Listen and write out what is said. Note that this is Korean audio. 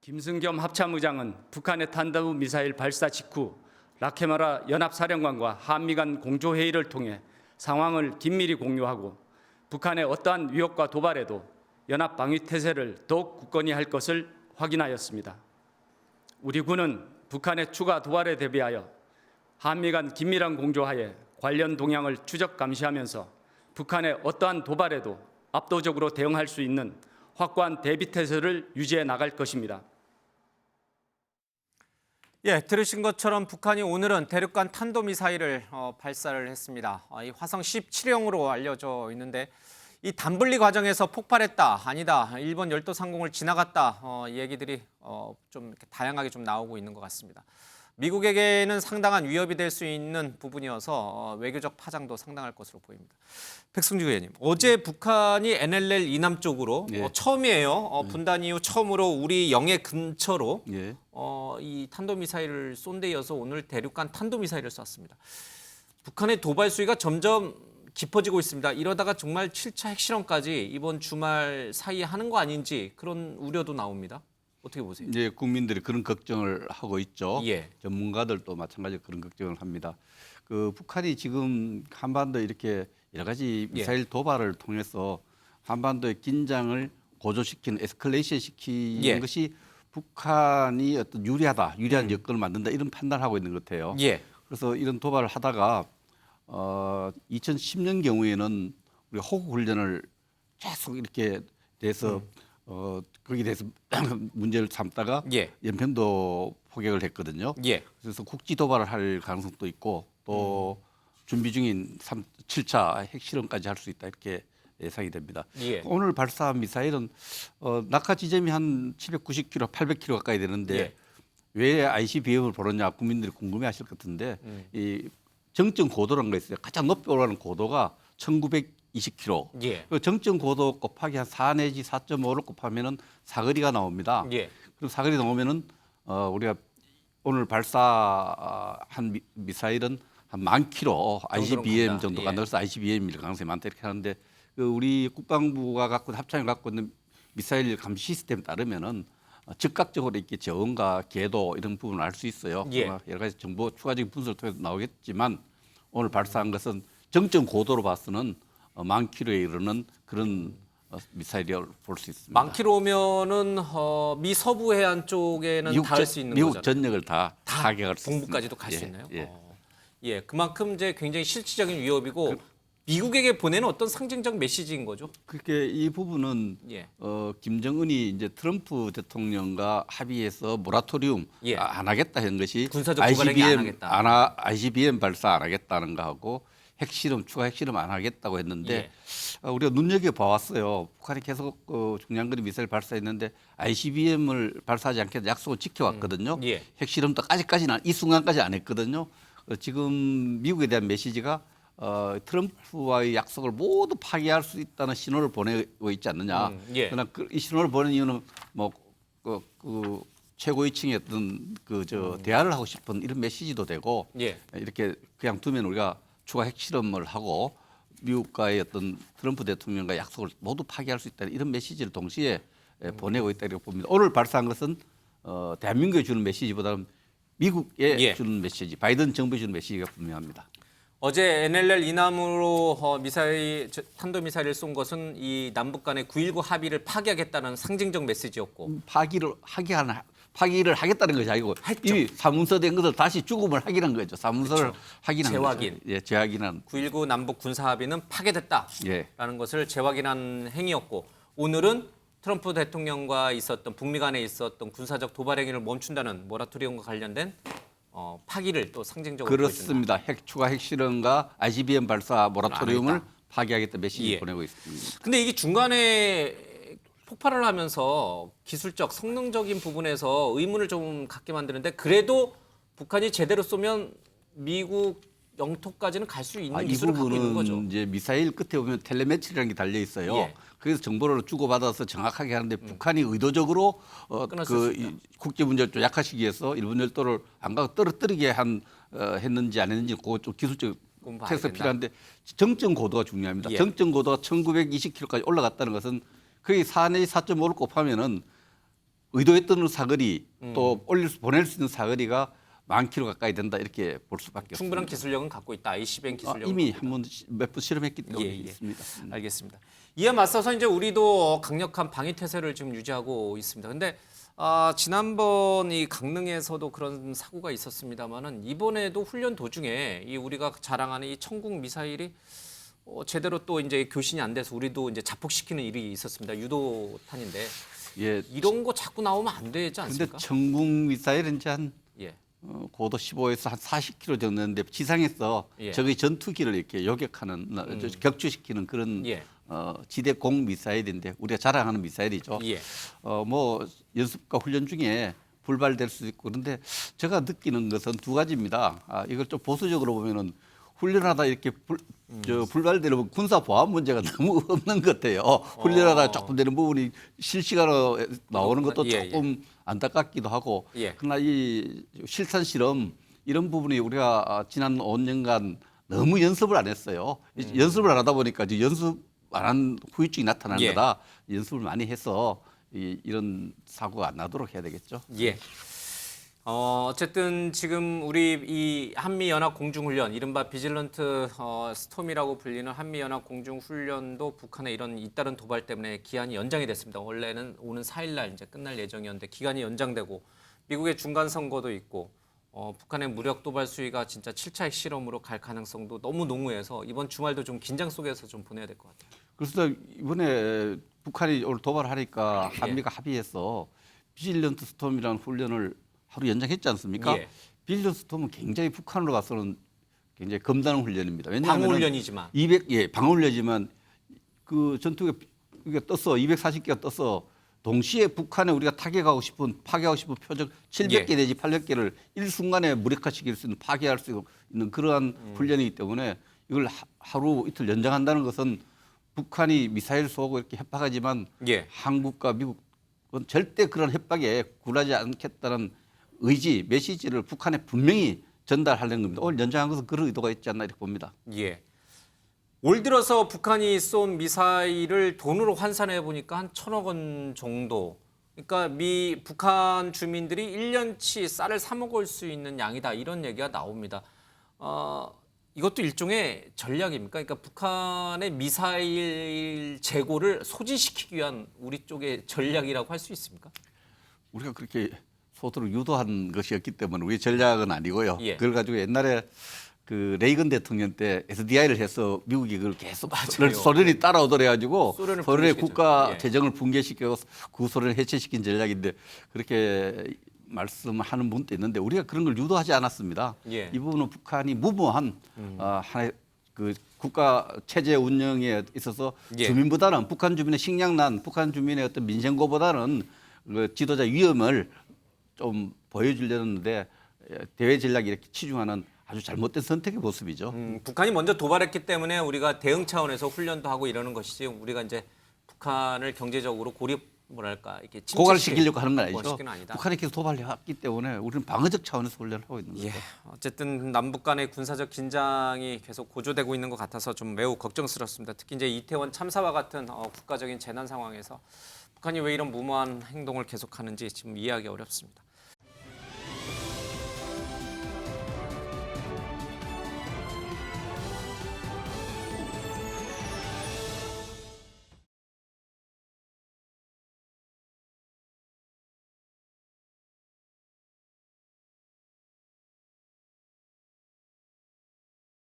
김승겸 합참의장은 북한의 탄도미사일 발사 직후 라케마라 연합사령관과 한미 간 공조회의를 통해 상황을 긴밀히 공유하고 북한의 어떠한 위협과 도발에도 연합방위태세를 더욱 굳건히 할 것을 확인하였습니다. 우리 군은 북한의 추가 도발에 대비하여 한미 간 긴밀한 공조하에 관련 동향을 추적 감시하면서 북한의 어떠한 도발에도 압도적으로 대응할 수 있는 확고한 대비태세를 유지해 나갈 것입니다. 예, 들으신 것처럼 북한이 오늘은 대륙간 탄도미사일을 발사를 했습니다. 이 화성 17형으로 알려져 있는데 이 담블리 과정에서 폭발했다, 아니다, 일본 열도 상공을 지나갔다 얘기들이 좀 이렇게 다양하게 좀 나오고 있는 것 같습니다. 미국에게는 상당한 위협이 될 수 있는 부분이어서 외교적 파장도 상당할 것으로 보입니다. 백승주 의원님, 어제 북한이 NLL 이남 쪽으로 처음이에요. 분단 이후 처음으로 우리 영해 근처로 이 탄도미사일을 쏜 데 이어서 오늘 대륙간 탄도미사일을 쐈습니다. 북한의 도발 수위가 점점 깊어지고 있습니다. 이러다가 정말 7차 핵실험까지 이번 주말 사이에 하는 거 아닌지 그런 우려도 나옵니다. 어떻게 보세요? 이제 국민들이 그런 걱정을 하고 있죠. 예. 전문가들도 마찬가지로 그런 걱정을 합니다. 그 북한이 지금 한반도 이렇게 여러 가지 미사일 도발을 통해서 한반도의 긴장을 고조시키는 에스컬레이션 시키는 것이 북한이 어떤 유리한 여건을 만든다 이런 판단을 하고 있는 것 같아요. 그래서 이런 도발을 하다가 2010년 경우에는 우리 호국 훈련을 계속 이렇게 돼서 거기에 대해서 문제를 삼다가 연평도 포격을 했거든요. 그래서 국지 도발을 할 가능성도 있고 또 준비 중인 7차 핵실험까지 할 수 있다 이렇게 예상이 됩니다. 오늘 발사한 미사일은 낙하 지점이 한 790km, 800km 가까이 되는데 왜 ICBM을 보느냐 국민들이 궁금해하실 것 같은데 이 정점 고도라는 거 있어요. 가장 높이 올라가는 고도가 1920km. 그 정점 고도 곱하기 한 4 내지 4.5를 곱하면은 사거리가 나옵니다. 그럼 사거리 나오면은 우리가 오늘 발사한 미사일은 한 10,000km ICBM 정도가 넣어서 ICBM일 가능성이 많다 이렇게 하는데 그 우리 국방부가 합참이 갖고 있는 미사일 감시 시스템에 따르면은 즉각적으로 이렇게 저온과 궤도 이런 부분을 알 수 있어요. 여러 가지 정보 추가적인 분석을 통해서 나오겠지만 오늘 발사한 것은 정점 고도로 봐서는 10,000km에 이르는 그런 미사일을 볼 수 있습니다. 10,000km면은 미 서부 해안 쪽에는 닿을 수 있는 미국 거잖아요. 전역을 다 타격할 수 있습니다. 동부까지도 갈 수 있나요? 그만큼 이제 굉장히 실질적인 위협이고 미국에게 보내는 어떤 상징적 메시지인 거죠. 그렇게 이 부분은 김정은이 이제 트럼프 대통령과 합의해서 모라토리움 안 하겠다 한 것이 군사적 도발행위 안 하겠다. ICBM 발사 안 하겠다는 거하고 추가 핵실험 안 하겠다고 했는데 우리가 눈여겨 봐왔어요. 북한이 계속 중량거리 미사일 발사했는데 ICBM을 발사하지 않겠다 약속을 지켜왔거든요. 핵실험도 아직까지는 이 순간까지 안 했거든요. 지금 미국에 대한 메시지가 트럼프와의 약속을 모두 파기할 수 있다는 신호를 보내고 있지 않느냐. 그러나 이 신호를 보낸 이유는 그 최고위층의 어떤 대화를 하고 싶은 이런 메시지도 되고 이렇게 그냥 두면 우리가 추가 핵실험을 하고 미국과의 어떤 트럼프 대통령과 약속을 모두 파기할 수 있다는 이런 메시지를 동시에 보내고 있다고 봅니다. 오늘 발사한 것은 대한민국에 주는 메시지보다는 미국에 주는 메시지, 바이든 정부에 주는 메시지가 분명합니다. 어제 NLL 이남으로 탄도미사일을 쏜 것은 이 남북 간의 9.19 합의를 파기하겠다는 상징적 메시지였고 파기를 하겠다는 것이 아니고 이미 사문서된 것을 다시 주금을 확인한 거죠. 사문서를 확인한 재확인. 거죠. 재확인한. 9.19 남북 군사 합의는 파괴됐다라는 것을 재확인한 행위였고 오늘은 트럼프 대통령과 있었던 북미 간에 있었던 군사적 도발 행위를 멈춘다는 모라토리움과 관련된 파기를 또 상징적으로 그렇습니다. 추가 핵실험과 ICBM 발사 모라토리움을 파기하겠다 메시지 보내고 있습니다. 근데 이게 중간에 폭발을 하면서 기술적, 성능적인 부분에서 의문을 좀 갖게 만드는데 그래도 북한이 제대로 쏘면 미국 영토까지는 갈 수 있는 기술을 갖고 있는 거죠. 이 부분은 이제 미사일 끝에 보면 텔레메트리라는 게 달려 있어요. 그래서 정보를 주고받아서 정확하게 하는데 북한이 의도적으로 국제 문제를 좀 약화시키기 위해서 일본 열도를 안 가고 떨어뜨리게 했는지 안 했는지 그거 좀 기술적 테스트가 필요한데 정점 고도가 중요합니다. 정점 고도가 1920km까지 올라갔다는 것은 거의 4 내지 4.5를 곱하면은 의도했던 사거리 또 보낼 수 있는 사거리가 10,000km 가까이 된다 이렇게 볼 수밖에 없습니다. 충분한 기술력은 갖고 있다. ICBM 기술력은 이미 몇 번 실험했기 때문에 있습니다. 알겠습니다. 이에 맞서서 이제 우리도 강력한 방위 태세를 지금 유지하고 있습니다. 근데 지난번 이 강릉에서도 그런 사고가 있었습니다만은 이번에도 훈련 도중에 이 우리가 자랑하는 이 청국 미사일이 제대로 또 이제 교신이 안 돼서 우리도 이제 자폭시키는 일이 있었습니다. 유도탄인데 예, 이런 거 자꾸 나오면 안 되지 근데 않습니까? 청국 미사일은 이제 한 예. 고도 15에서 한 40km 정도인데 지상에서 예. 적의 전투기를 이렇게 요격하는 격추시키는 그런 예. 지대공 미사일인데 우리가 자랑하는 미사일이죠. 예. 뭐 연습과 훈련 중에 불발될 수도 있고 그런데 제가 느끼는 것은 두 가지입니다. 이걸 좀 보수적으로 보면은 훈련하다 이렇게 불발되는 군사 보안 문제가 너무 없는 것 같아요. 훈련하다 조금 되는 부분이 실시간으로 나오는 것도 예, 조금 안타깝기도 하고 예. 그러나 이 실산 실험 이런 부분이 우리가 지난 5년간 너무 연습을 안 했어요. 연습을 안 하다 보니까 이제 연습 안 한 후유증이 나타나는 예. 거다. 연습을 많이 해서 이런 사고가 안 나도록 해야 되겠죠. 예. 어쨌든 지금 우리 이 한미연합 공중훈련, 이른바 비질런트 스톰이라고 불리는 한미연합 공중훈련도 북한의 이런 잇따른 도발 때문에 기한이 연장이 됐습니다. 원래는 오는 4일날 이제 끝날 예정이었는데 기간이 연장되고 미국의 중간 선거도 있고 북한의 무력 도발 수위가 진짜 7차 핵실험으로 갈 가능성도 너무 농후해서 이번 주말도 좀 긴장 속에서 좀 보내야 될 것 같아요. 그래서 이번에 북한이 오늘 도발하니까 한미가 합의해서 비질런트 스톰이라는 훈련을 하루 연장했지 않습니까? 예. 비질런트 스톰은 굉장히 북한으로 가서는 굉장히 검다는 훈련입니다. 왜냐하면 방어훈련이지만. 방어훈련이지만 그 전투기가 떠서 240개가 떠서 동시에 북한에 우리가 파괴하고 싶은 표적 700개 내지 800개를 일순간에 무력화시킬 수 있는 파괴할 수 있는 그러한 훈련이기 때문에 이걸 하루 이틀 연장한다는 것은 북한이 미사일 쏘고 이렇게 협박하지만 예. 한국과 미국은 절대 그런 협박에 굴하지 않겠다는 의지, 메시지를 북한에 분명히 전달하려는 겁니다. 오늘 연장한 것은 그런 의도가 있지 않나 이렇게 봅니다. 예. 올 들어서 북한이 쏜 미사일을 돈으로 환산해 보니까 한 1,000억 원 정도. 그러니까 북한 주민들이 1년치 쌀을 사 먹을 수 있는 양이다. 이런 얘기가 나옵니다. 이것도 일종의 전략입니까? 그러니까 북한의 미사일 재고를 소진시키기 위한 우리 쪽의 전략이라고 할 수 있습니까? 우리가 그렇게 소수로 유도한 것이었기 때문에 우리 전략은 아니고요. 예. 그걸 가지고 옛날에 그 레이건 대통령 때 SDI를 해서 미국이 그걸 계속 소련이 따라오더래 가지고 소련의 붕괴시켰죠. 국가 예. 재정을 붕괴시켜서 구소련을 해체시킨 전략인데 그렇게 말씀하는 분도 있는데 우리가 그런 걸 유도하지 않았습니다. 예. 이 부분은 북한이 무모한 하나의 그 국가 체제 운영에 있어서 예. 주민보다는 북한 주민의 식량난, 북한 주민의 어떤 민생고보다는 그 지도자 위험을 좀 보여주려는데 대외 전략이 이렇게 치중하는 아주 잘못된 선택의 모습이죠. 북한이 먼저 도발했기 때문에 우리가 대응 차원에서 훈련도 하고 이러는 것이지 우리가 이제 북한을 경제적으로 뭐랄까 이렇게 고갈시키려고 하는 건 아니죠. 고갈시키는 아니다. 북한이 계속 도발해왔기 때문에 우리는 방어적 차원에서 훈련을 하고 있는 거죠. 예. 어쨌든 남북 간의 군사적 긴장이 계속 고조되고 있는 것 같아서 좀 매우 걱정스럽습니다. 특히 이제 이태원 참사와 같은 국가적인 재난 상황에서 북한이 왜 이런 무모한 행동을 계속하는지 지금 이해하기 어렵습니다.